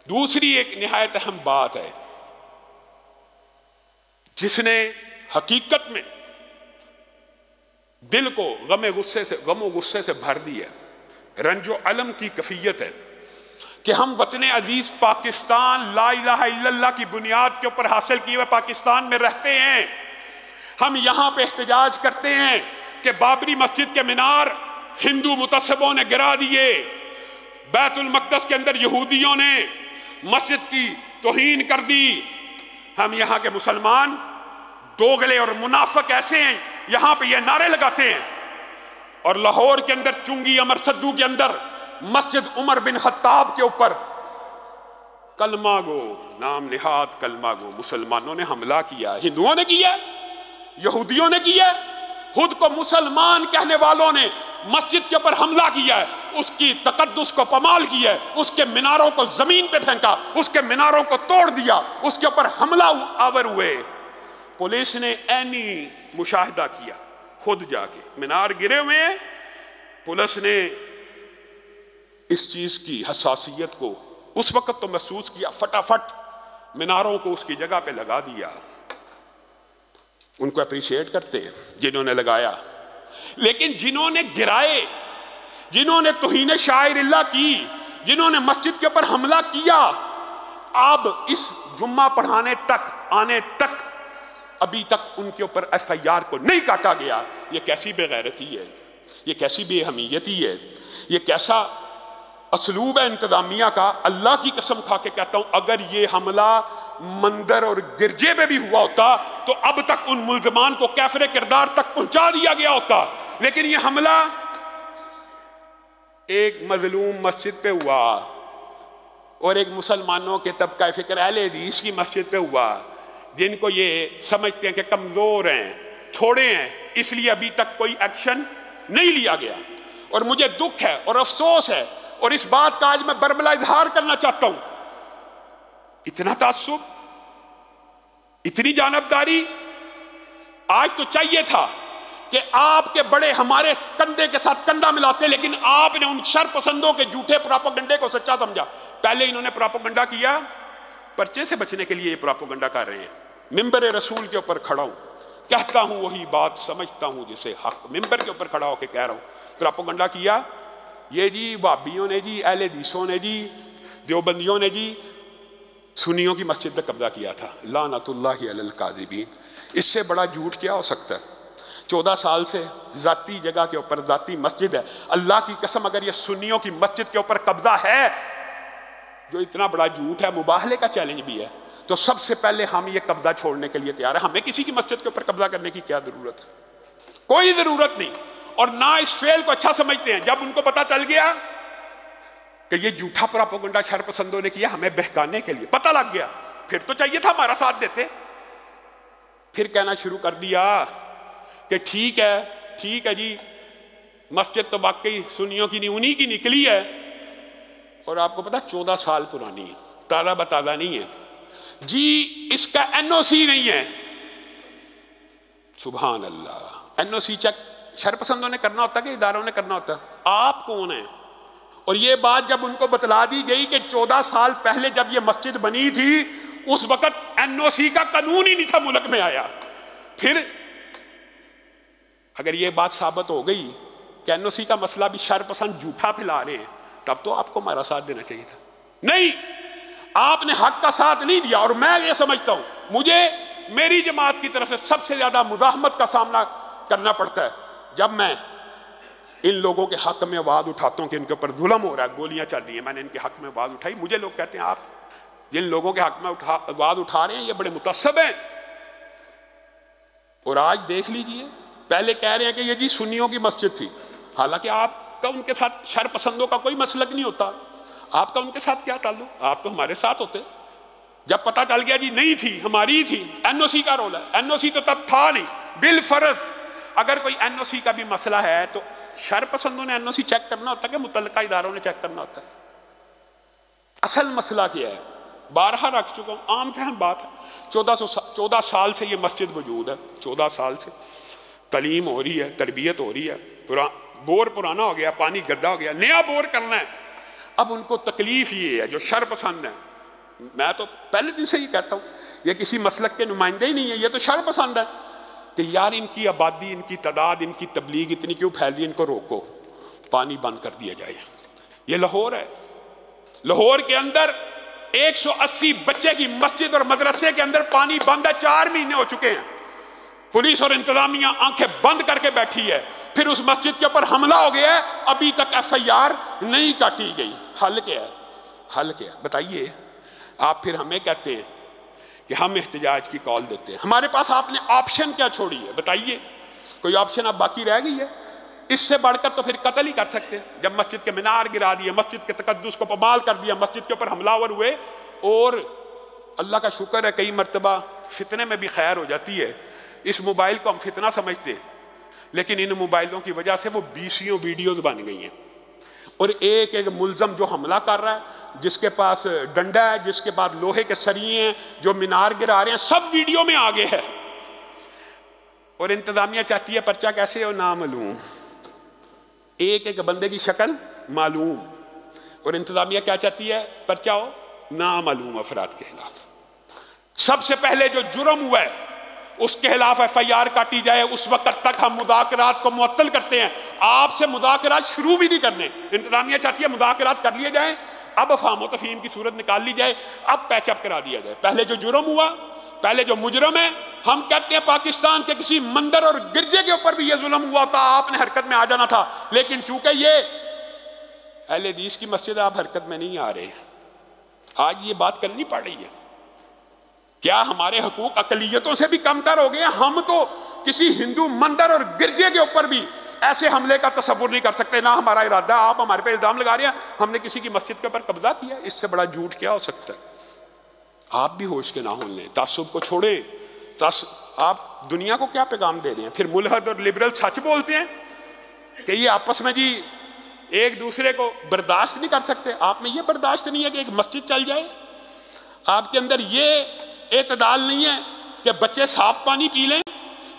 دوسری ایک نہایت اہم بات ہے جس نے حقیقت میں دل کو غم و غصے سے بھر دیا، رنج و علم کی کیفیت ہے کہ ہم وطن عزیز پاکستان لا الہ الا اللہ کی بنیاد کے اوپر حاصل کیے ہوئے پاکستان میں رہتے ہیں۔ ہم یہاں پہ احتجاج کرتے ہیں کہ بابری مسجد کے مینار ہندو متعصبوں نے گرا دیے، بیت المقدس کے اندر یہودیوں نے مسجد کی توہین کر دی۔ ہم یہاں کے مسلمان دوغلے اور منافق ایسے ہیں، یہاں پہ یہ نعرے لگاتے ہیں، اور لاہور کے اندر چنگی امر صدو کے اندر مسجد عمر بن خطاب کے اوپر کلمہ گو، نام نہاد کلمہ گو مسلمانوں نے حملہ کیا، ہندوؤں نے کیا، یہودیوں نے کیا، خود کو مسلمان کہنے والوں نے مسجد کے اوپر حملہ کیا ہے، اس کی تقدس کو پامال کیا ہے، اس کے میناروں کو زمین پہ پھینکا، اس کے میناروں کو توڑ دیا، اس کے اوپر حملہ آور ہوئے۔ پولیس نے عینی مشاہدہ کیا، خود جا کے مینار گرے ہوئے ہیں، پولیس نے اس چیز کی حساسیت کو اس وقت تو محسوس کیا، فٹافٹ میناروں کو اس کی جگہ پہ لگا دیا۔ ان کو اپریشیٹ کرتے ہیں جنہوں نے لگایا، لیکن جنہوں نے گرائے، جنہوں نے توہین شاعر اللہ کی، جنہوں نے مسجد کے اوپر حملہ کیا، اب اس جمعہ پڑھانے تک آنے تک ابھی تک ان کے اوپر ایف آئی آر کو نہیں کاٹا گیا۔ یہ کیسی بے غیرتی ہے، یہ کیسی بے حمیتی ہے، یہ کیسا اسلوب ہے انتظامیہ کا۔ اللہ کی قسم کھا کے کہتا ہوں، اگر یہ حملہ مندر اور گرجے میں بھی ہوا ہوتا تو اب تک ان ملزمان کو کیفر کردار تک پہنچا دیا گیا ہوتا، لیکن یہ حملہ ایک مظلوم مسجد پہ ہوا اور ایک مسلمانوں کے طبقہ فکر اہل حدیث کی مسجد پہ ہوا، جن کو یہ سمجھتے ہیں کہ کمزور ہیں، چھوڑے ہیں، اس لیے ابھی تک کوئی ایکشن نہیں لیا گیا۔ اور مجھے دکھ ہے اور افسوس ہے، اور اس بات کا آج میں برملا اظہار کرنا چاہتا ہوں، اتنا تعصب، اتنی جانبداری۔ آج تو چاہیے تھا کہ آپ کے بڑے ہمارے کندھے کے ساتھ کندھا ملاتے، لیکن آپ نے ان شر پسندوں کے جھوٹے پراپوگنڈے کو سچا سمجھا۔ پہلے انہوں نے پراپوگنڈا کیا، پرچے سے بچنے کے لیے یہ پراپوگنڈا کر رہے ہیں۔ ممبر رسول کے اوپر کھڑا ہوں، کہتا ہوں وہی بات، سمجھتا ہوں جسے حق، ممبر کے اوپر کھڑا ہو کے کہہ رہا ہوں۔ پراپوگنڈا کیا، یہ جی وہابیوں نے جی، اہل حدیثوں نے جی، دیوبندیوں نے جی سنیوں کی مسجد پہ قبضہ کیا تھا۔ لعنت اللہ علی الکاذبین۔ اس سے بڑا جھوٹ کیا ہو سکتا ہے؟ 14 سال سے ذاتی جگہ کے اوپر ذاتی مسجد ہے، اللہ کی قسم اگر یہ سنیوں کی مسجد کے اوپر قبضہ ہے، جو اتنا بڑا جھوٹ ہے، مباہلے کا چیلنج بھی ہے، تو سب سے پہلے ہم یہ قبضہ چھوڑنے کے لیے تیار ہیں۔ ہمیں کسی کی مسجد کے اوپر قبضہ کرنے کی کیا ضرورت ہے؟ کوئی ضرورت نہیں۔ اور نہ اس فعل کو اچھا سمجھتے ہیں۔ جب ان کو پتہ چل گیا کہ یہ جھوٹا پراپوگنڈا شر پسندوں نے کیا ہمیں بہکانے کے لیے، پتہ لگ گیا، پھر تو چاہیے تھا ہمارا ساتھ دیتے۔ پھر کہنا شروع کر دیا کہ ٹھیک ہے جی، مسجد تو واقعی سنیوں کی نہیں، انہی کی نکلی ہے، اور آپ کو پتا 14 سال پرانی، تازہ بتازہ نہیں ہے جی، اس کا این او سی نہیں ہے۔ سبحان اللہ۔ این او سی چیک شر پسندوں نے کرنا ہوتا کہ اداروں نے کرنا ہوتا؟ آپ کون ہیں؟ اور یہ بات جب ان کو بتلا دی گئی کہ 14 سال پہلے جب یہ مسجد بنی تھی اس وقت این او سی کا قانون ہی نہیں تھا ملک میں آیا، پھر اگر یہ بات ثابت ہو گئی کہ این او سی کا مسئلہ بھی شر پسند جھوٹا پھیلا رہے ہیں، تب تو آپ کو ہمارا ساتھ دینا چاہیے تھا۔ نہیں، آپ نے حق کا ساتھ نہیں دیا۔ اور میں یہ سمجھتا ہوں، مجھے میری جماعت کی طرف سے سب سے زیادہ مزاحمت کا سامنا کرنا پڑتا ہے جب میں ان لوگوں کے حق میں آواز اٹھاتا ہوں کہ ان کے اوپر ظلم ہو رہا ہے، گولیاں چل رہی ہیں، میں نے ان کے حق میں آواز اٹھائی، مجھے لوگ کہتے ہیں آپ جن لوگوں کے حق میں آواز اٹھا رہے ہیں یہ بڑے متعصب ہیں۔ اور آج دیکھ لیجئے، پہلے کہہ رہے ہیں کہ یہ جی سنیوں کی مسجد تھی، حالانکہ آپ کا ان کے ساتھ شر پسندوں کا کوئی مسلک نہیں ہوتا، آپ کا ان کے ساتھ کیا تعلق؟ آپ تو ہمارے ساتھ ہوتے۔ جب پتہ چل گیا جی نہیں تھی، ہماری ہی تھی، این او سی کا رول ہے، این او سی تو تب تھا نہیں، بالفرض اگر کوئی این او سی کا بھی مسئلہ ہے تو شر پسندوں نے این او سی چیک کرنا ہوتا کہ متعلقہ اداروں نے چیک کرنا ہوتا ہے؟ اصل مسئلہ کیا ہے؟ بارہا رکھ چکا ہوں، عام فہم بات ہے۔ 14 سال سے یہ مسجد موجود ہے، 14 سال سے تعلیم ہو رہی ہے، تربیت ہو رہی ہے، بور پرانا ہو گیا، پانی گدا ہو گیا، نیا بور کرنا ہے۔ اب ان کو تکلیف یہ ہے جو شر پسند ہیں، میں تو پہلے دن سے ہی کہتا ہوں یہ کسی مسلک کے نمائندے ہی نہیں ہے، یہ تو شر پسند ہے کہ یار ان کی آبادی، ان کی تعداد، ان کی تبلیغ اتنی کیوں پھیل رہی ہے، ان کو روکو، پانی بند کر دیا جائے۔ یہ لاہور ہے، لاہور کے اندر 180 بچے کی مسجد اور مدرسے کے اندر پانی بند ہے، 4 مہینے ہو چکے ہیں، پولیس اور انتظامیہ آنکھیں بند کر کے بیٹھی ہے، پھر اس مسجد کے اوپر حملہ ہو گیا ہے، ابھی تک FIR نہیں کاٹی گئی۔ حل کیا ہے؟ حل کیا ہے بتائیے؟ آپ پھر ہمیں کہتے ہیں کہ ہم احتجاج کی کال دیتے ہیں، ہمارے پاس آپ نے آپشن کیا چھوڑی ہے بتائیے؟ کوئی آپشن اب باقی رہ گئی ہے؟ اس سے بڑھ کر تو پھر قتل ہی کر سکتے ہیں، جب مسجد کے مینار گرا دیے، مسجد کے تقدس کو پامال کر دیا، مسجد کے اوپر حملہ آور ہوئے، اور اللہ کا شکر ہے کئی مرتبہ فتنے میں بھی خیر ہو جاتی ہے۔ اس موبائل کو ہم فتنہ سمجھتے ہیں، لیکن ان موبائلوں کی وجہ سے وہ 20 ویڈیوز بن گئی ہیں، اور ایک ایک ملزم جو حملہ کر رہا ہے، جس کے پاس ڈنڈا ہے، جس کے پاس لوہے کے سریے ہیں، جو مینار گرا رہے ہیں، سب ویڈیو میں آگے ہے، اور انتظامیہ چاہتی ہے پرچہ کیسے ہو نامعلوم، ایک ایک بندے کی شکل معلوم، اور انتظامیہ کیا چاہتی ہے؟ پرچہ ہو نامعلوم افراد کے خلاف۔ سب سے پہلے جو جرم ہوا ہے اس کے خلاف FIR کاٹی جائے، اس وقت تک ہم مذاکرات کو معطل کرتے ہیں، آپ سے مذاکرات شروع بھی نہیں کرنے۔ انتظامیہ چاہتی ہے مذاکرات کر لیے جائیں، اب افہام و تفہیم کی صورت نکال لی جائے، اب پیچ اپ کرا دیا جائے۔ پہلے جو جرم ہوا، پہلے جو مجرم ہے، ہم کہتے ہیں پاکستان کے کسی مندر اور گرجے کے اوپر بھی یہ ظلم ہوا تھا، آپ نے حرکت میں آ جانا تھا، لیکن چونکہ یہ اہل حدیث کی مسجد ہے، آپ حرکت میں نہیں آ رہے۔ آج یہ بات کرنی پڑ رہی ہے، کیا ہمارے حقوق اقلیتوں سے بھی کم تر ہو گئے ہیں؟ ہم تو کسی ہندو مندر اور گرجے کے اوپر بھی ایسے حملے کا تصور نہیں کر سکتے، نہ ہمارا ارادہ۔ آپ ہمارے پہ الزام لگا رہے ہیں ہم نے کسی کی مسجد کے اوپر قبضہ کیا، اس سے بڑا جھوٹ کیا ہو سکتا ہے؟ آپ بھی ہوش کے نہ ہون لیں، تعصب کو چھوڑیں۔ آپ دنیا کو کیا پیغام دے رہے ہیں؟ پھر ملحد اور لبرل سچ بولتے ہیں کہ یہ آپس میں جی ایک دوسرے کو برداشت نہیں کر سکتے۔ آپ میں یہ برداشت نہیں ہے کہ ایک مسجد چل جائے؟ آپ کے اندر یہ اعتدال نہیں ہے کہ بچے صاف پانی پی لیں؟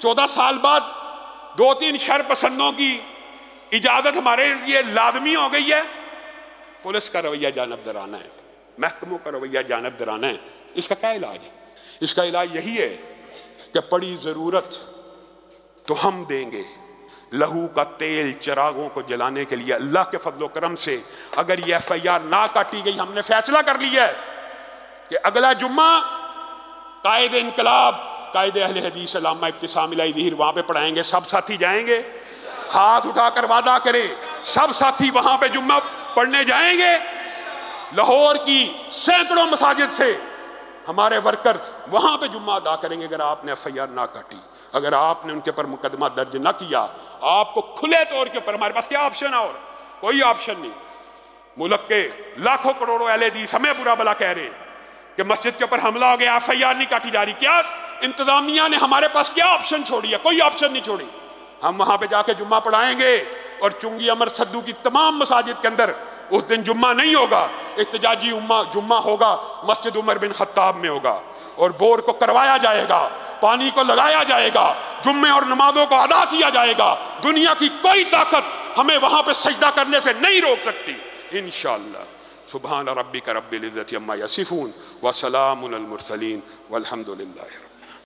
14 سال بعد 2-3 شر پسندوں کی اجازت ہمارے لیے لازمی ہو گئی ہے۔ پولیس کا رویہ جانب درانہ ہے، محکموں کا رویہ جانب درانہ ہے۔ اس کا کیا علاج ہے؟ اس کا علاج یہی ہے کہ پڑی ضرورت تو ہم دیں گے لہو کا تیل چراغوں کو جلانے کے لیے۔ اللہ کے فضل و کرم سے اگر یہ FIR نہ کاٹی گئی، ہم نے فیصلہ کر لیا ہے کہ اگلا جمعہ قائد انقلاب، قائد اہل حدیث علامہ ابتسام الہی ظہیر وہاں پہ پڑھائیں گے، سب ساتھی جائیں گے، ہاتھ اٹھا کر وعدہ کریں، سب ساتھی وہاں پہ جمعہ پڑھنے جائیں گے۔ لاہور کی سینکڑوں مساجد سے ہمارے ورکرز وہاں پہ جمعہ ادا کریں گے۔ اگر آپ نے FIR نہ کاٹی، اگر آپ نے ان کے پر مقدمہ درج نہ کیا، آپ کو کھلے طور کے اوپر، ہمارے پاس کیا آپشن ہے؟ اور کوئی آپشن نہیں۔ ملک کے لاکھوں کروڑوں اہل حدیث ہمیں برا بلا کہہ رہے ہیں کہ مسجد کے اوپر حملہ ہو گیا، FIR نہیں کاٹی جا رہی۔ کیا انتظامیہ نے ہمارے پاس کیا آپشن چھوڑی ہے؟ کوئی آپشن نہیں چھوڑی۔ ہم وہاں پہ جا کے جمعہ پڑھائیں گے، اور چنگی امر سدو کی تمام مساجد کے اندر اس دن جمعہ نہیں ہوگا، احتجاجی جمعہ ہوگا، مسجد عمر بن خطاب میں ہوگا، اور بور کو کروایا جائے گا، پانی کو لگایا جائے گا، جمعے اور نمازوں کو ادا کیا جائے گا۔ دنیا کی کوئی طاقت ہمیں وہاں پہ سجدہ کرنے سے نہیں روک سکتی انشاءاللہ۔ سبحان ربک رب العزت عما یصفون وسلام علی المرسلین والحمد للہ۔